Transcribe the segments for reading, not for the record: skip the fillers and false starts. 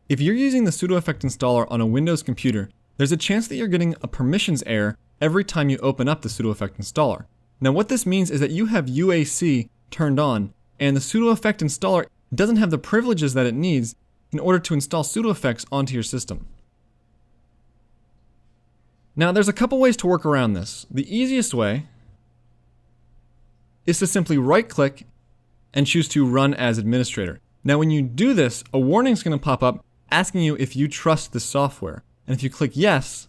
If you're using the Pseudo Effect Installer on a Windows computer, there's a chance that you're getting a permissions error every time you open up the Pseudo Effect Installer. Now what this means is that you have UAC turned on, and the Pseudo Effect Installer doesn't have the privileges that it needs in order to install pseudo effects onto your system. Now there's a couple ways to work around this. The easiest way is to simply right-click and choose to run as administrator. Now when you do this, a warning is going to pop up asking you if you trust this software. And if you click yes,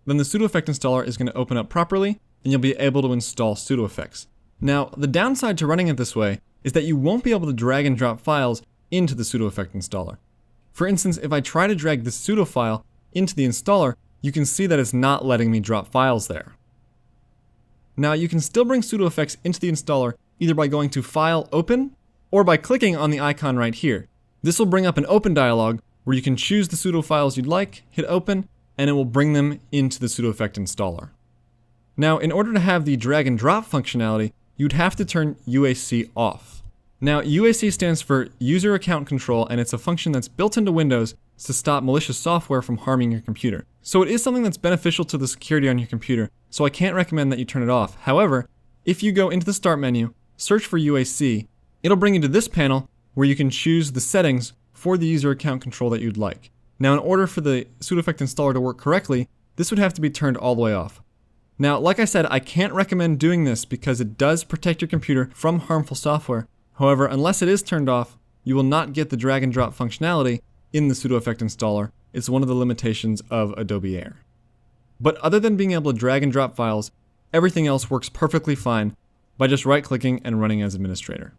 then the Pseudo Effect Installer is going to open up properly and you'll be able to install pseudo effects. Now the downside to running it this way is that you won't be able to drag and drop files into the Pseudo Effect Installer. For instance, if I try to drag this pseudo file into the installer, you can see that it's not letting me drop files there. Now you can still bring pseudo effects into the installer either by going to File, Open, or by clicking on the icon right here. This will bring up an open dialog where you can choose the pseudo files you'd like, hit open, and it will bring them into the Pseudo Effect Installer. Now in order to have the drag and drop functionality, you'd have to turn UAC off. Now UAC stands for User Account Control, and it's a function that's built into Windows to stop malicious software from harming your computer. So it is something that's beneficial to the security on your computer, so I can't recommend that you turn it off. However, if you go into the Start menu, search for UAC, it'll bring you to this panel where you can choose the settings for the user account control that you'd like. Now in order for the Pseudo Effect Installer to work correctly, this would have to be turned all the way off. Now like I said, I can't recommend doing this because it does protect your computer from harmful software. However, unless it is turned off, you will not get the drag and drop functionality in the Pseudo Effect Installer. It's one of the limitations of Adobe Air. But other than being able to drag and drop files, everything else works perfectly fine by just right-clicking and running as administrator.